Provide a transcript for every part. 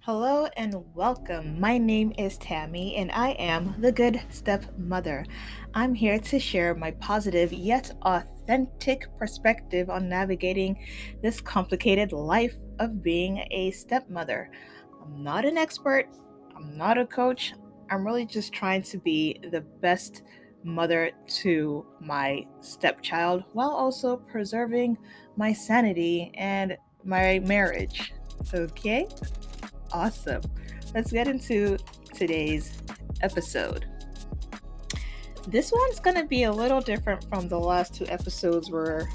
Hello and welcome. My name is Tammy and I am the Good Stepmother. I'm here to share my positive yet authentic perspective on navigating this complicated life of being a stepmother. I'm not an expert, I'm not a coach. I'm really just trying to be the best mother to my stepchild while also preserving my sanity and my marriage. Okay? Awesome. Let's get into today's episode. This one's going to be a little different from the last two episodes we're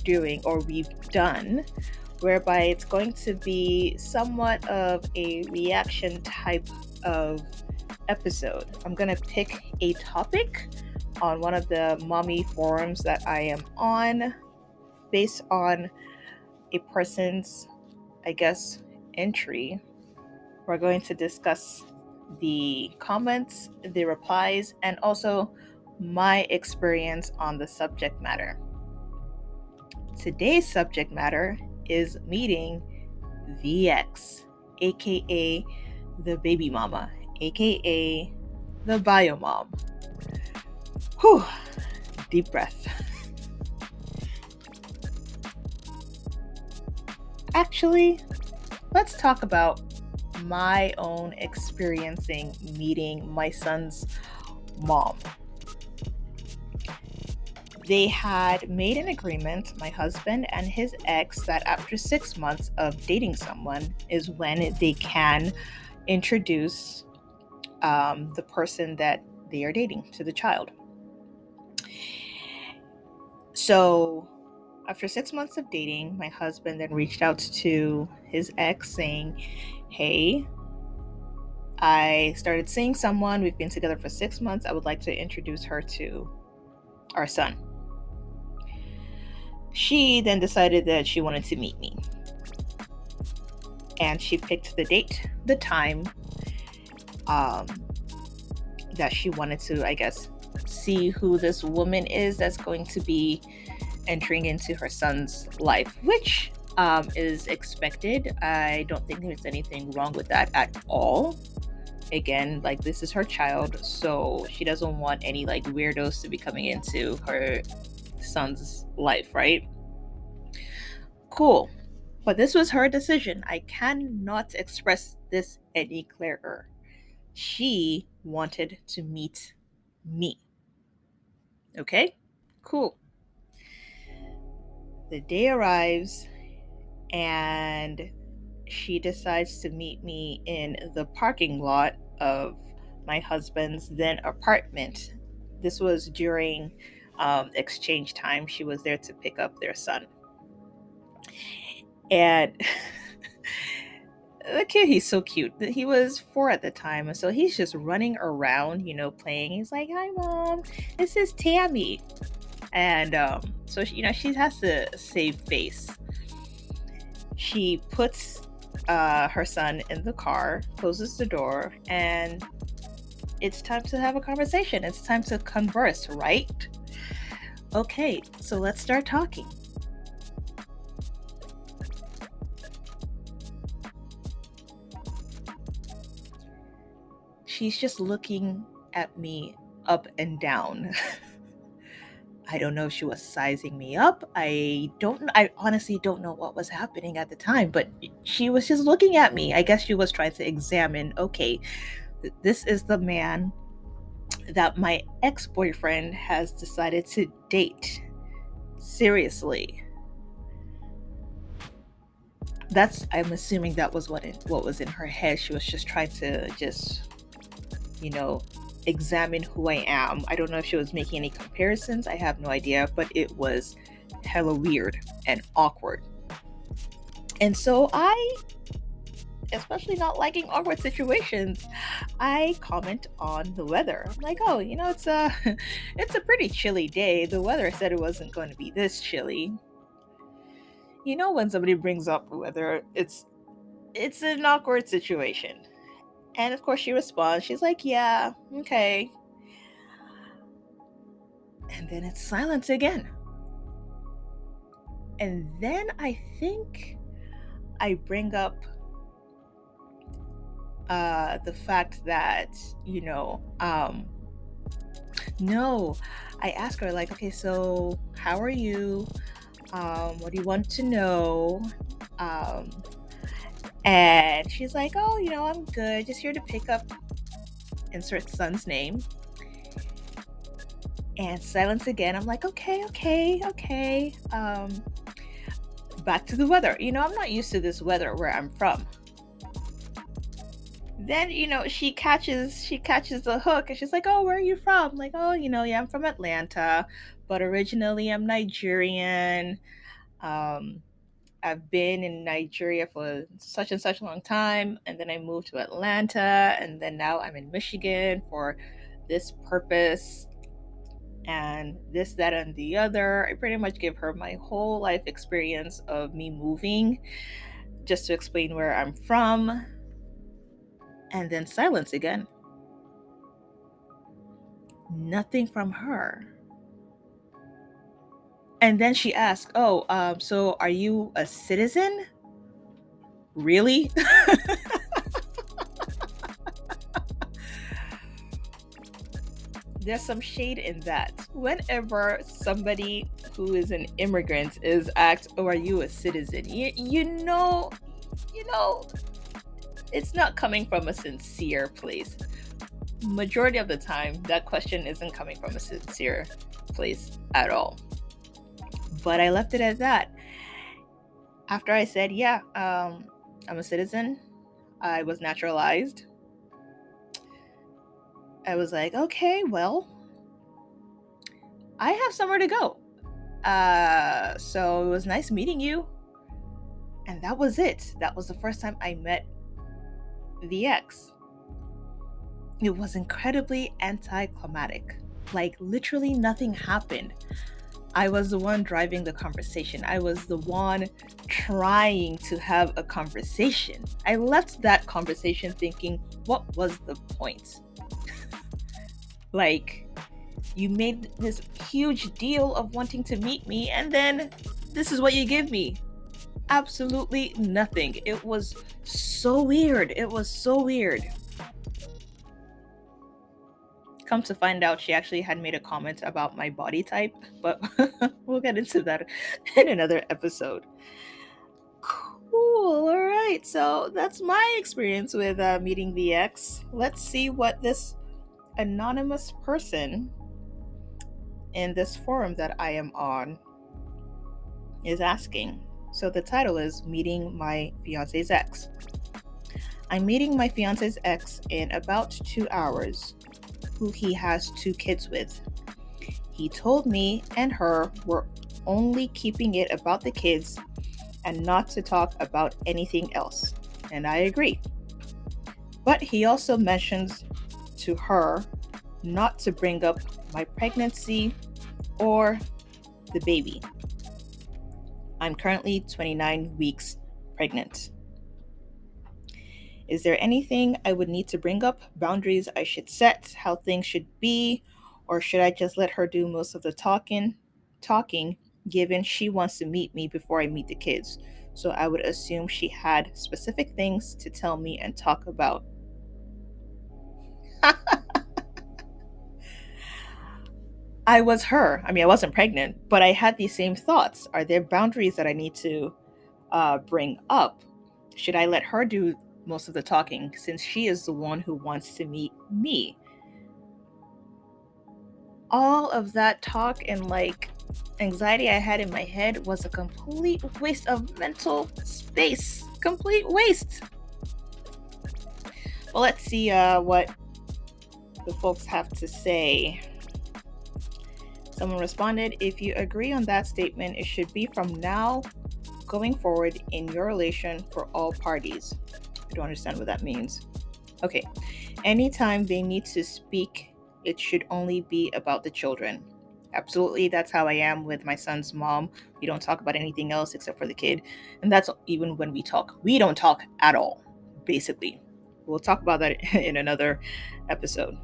doing or we've done, whereby it's going to be somewhat of a reaction type of episode. I'm going to pick a topic on one of the mommy forums that I am on based on a person's, I guess, entry. We're going to discuss the comments, the replies, and also my experience on the subject matter. Today's subject matter is meeting the ex, aka the baby mama, aka the bio mom. Whew, deep breath. Actually, let's talk about my own experiencing meeting my son's mom. They had made an agreement, my husband and his ex, that after 6 months of dating someone is when they can introduce the person that they are dating to the child. So after 6 months of dating, my husband then reached out to his ex saying, hey, I started seeing someone. We've been together for 6 months. I would like to introduce her to our son. She then decided that she wanted to meet me. And she picked the date, the time that she wanted to, I guess, see who this woman is that's going to be entering into her son's life, which is expected. I don't think there's anything wrong with that at all. Again, like, this is her child, so she doesn't want any like weirdos to be coming into her son's life, right? Cool. But this was her decision. I cannot express this any clearer. She wanted to meet me. Okay? Cool. The day arrives and she decides to meet me in the parking lot of my husband's then apartment. This was during exchange time. She was there to pick up their son. And the kid, he's so cute. He was 4 at the time, and so he's just running around, playing. He's like, hi, Mom. This is Tammy. And so, she has to save face. She puts her son in the car, closes the door, and it's time to have a conversation. It's time to converse, right? Okay, so let's start talking. She's just looking at me up and down. I don't know if she was sizing me up. I honestly don't know what was happening at the time, but she was just looking at me. I guess she was trying to examine, okay, this is the man that my ex-boyfriend has decided to date. Seriously. I'm assuming that was what was in her head. She was just trying to examine who I am. I don't know if she was making any comparisons. I have no idea, but it was hella weird and awkward. And so especially not liking awkward situations, I comment on the weather. I'm like, oh, it's a it's a pretty chilly day. The weather said it wasn't going to be this chilly. When somebody brings up the weather, it's an awkward situation. And of course she responds. She's like, yeah, okay. And then it's silence again. And then I think I bring up the fact that, no, I asked her, like, okay, so how are you? What do you want to know? Um, and she's like, oh, I'm good, just here to pick up insert son's name. And silence again. I'm like, okay, okay, okay. Back to the weather. I'm not used to this weather where I'm from. Then, she catches the hook and she's like, oh, where are you from? Like, oh, yeah, I'm from Atlanta, but originally I'm Nigerian. Um, I've been in Nigeria for such and such a long time, and then I moved to Atlanta, and then now I'm in Michigan for this purpose and this, that, and the other. I pretty much give her my whole life experience of me moving just to explain where I'm from, and then silence again. Nothing from her. And then she asked, oh, so are you a citizen? Really? There's some shade in that. Whenever somebody who is an immigrant is asked, "Oh, are you a citizen?" You know, it's not coming from a sincere place. Majority of the time, that question isn't coming from a sincere place at all. But I left it at that. After I said, "Yeah, I'm a citizen," I was naturalized. I was like, "Okay, well, I have somewhere to go." So it was nice meeting you. And that was it. That was the first time I met the ex. It was incredibly anticlimactic. Like, literally nothing happened. I was the one driving the conversation. I was the one trying to have a conversation. I left that conversation thinking, what was the point? Like, you made this huge deal of wanting to meet me, and then this is what you give me. Absolutely nothing. It was so weird. It was so weird. Come to find out, she actually had made a comment about my body type, but we'll get into that in another episode. Cool. All right. So that's my experience with meeting the ex. Let's see what this anonymous person in this forum that I am on is asking. So the title is Meeting My Fiance's Ex. I'm meeting my fiance's ex in about 2 hours, who he has 2 kids with. He told me and her we're only keeping it about the kids and not to talk about anything else, and I agree. But he also mentions to her not to bring up my pregnancy or the baby. I'm currently 29 weeks pregnant. Is there anything I would need to bring up? Boundaries I should set, how things should be, or should I just let her do most of the talking, given she wants to meet me before I meet the kids? So I would assume she had specific things to tell me and talk about. I was her. I mean, I wasn't pregnant, but I had these same thoughts. Are there boundaries that I need to bring up? Should I let her do most of the talking since she is the one who wants to meet me? All of that talk and like anxiety I had in my head was a complete waste of mental space. Complete waste. Well, let's see what the folks have to say. Someone responded, if you agree on that statement, it should be from now going forward in your relation for all parties. I don't understand what that means. Okay. Anytime they need to speak, it should only be about the children. Absolutely, that's how I am with my son's mom. We don't talk about anything else except for the kid. And that's even when we talk. We don't talk at all, basically. We'll talk about that in another episode.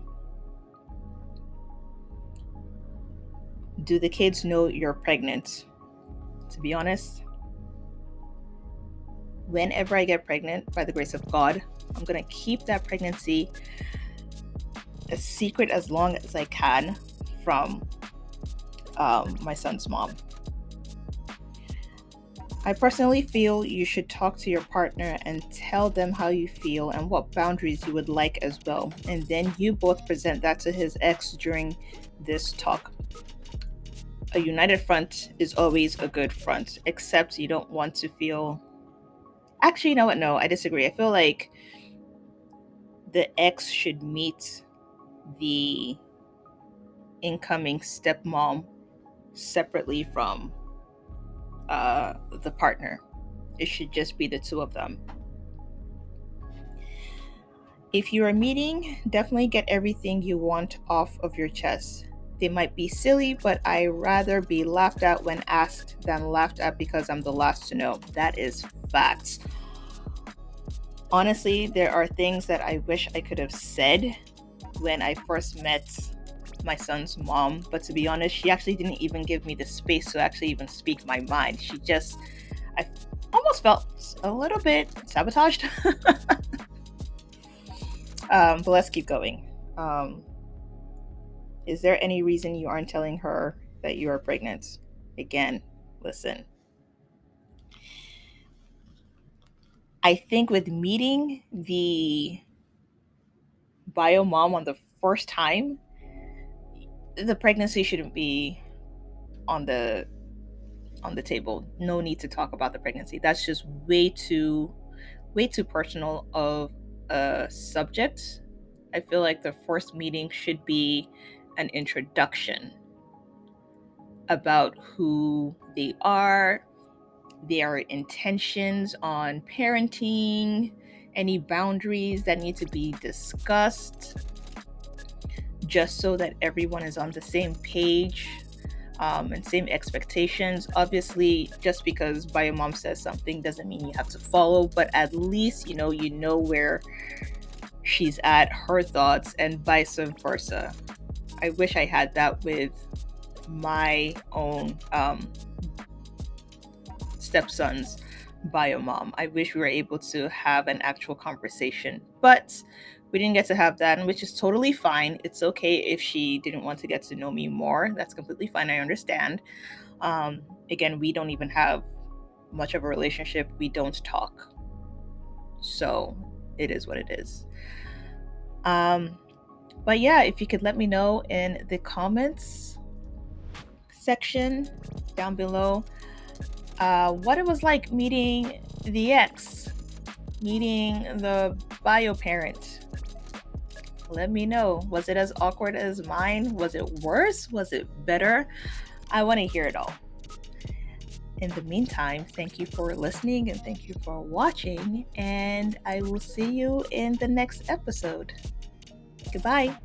Do the kids know you're pregnant? To be honest, whenever I get pregnant, by the grace of God, I'm going to keep that pregnancy a secret as long as I can from my son's mom. I personally feel you should talk to your partner and tell them how you feel and what boundaries you would like as well. And then you both present that to his ex during this talk. A united front is always a good front, except you don't want to feel. Actually, you know what? No, I disagree. I feel like the ex should meet the incoming stepmom separately from the partner. It should just be the two of them. If you are meeting, definitely get everything you want off of your chest. They might be silly, but I rather be laughed at when asked than laughed at because I'm the last to know. That is facts. Honestly, there are things that I wish I could have said when I first met my son's mom, but to be honest, she actually didn't even give me the space to actually even speak my mind. I almost felt a little bit sabotaged. But let's keep going. Is there any reason you aren't telling her that you are pregnant? Again, listen. I think with meeting the bio mom on the first time, the pregnancy shouldn't be on the table. No need to talk about the pregnancy. That's just way too personal of a subject. I feel like the first meeting should be an introduction about who they are, their intentions on parenting, any boundaries that need to be discussed, just so that everyone is on the same page and same expectations. Obviously, just because bio mom says something doesn't mean you have to follow, but at least you know where she's at, her thoughts, and vice versa. I wish I had that with my own stepson's bio mom. I wish we were able to have an actual conversation, but we didn't get to have that, which is totally fine. It's okay if she didn't want to get to know me more. That's completely fine. I understand. Again, we don't even have much of a relationship. We don't talk. So it is what it is. But yeah, if you could let me know in the comments section down below what it was like meeting the ex, meeting the bio parent. Let me know. Was it as awkward as mine? Was it worse? Was it better? I want to hear it all. In the meantime, thank you for listening and thank you for watching, and I will see you in the next episode. Goodbye.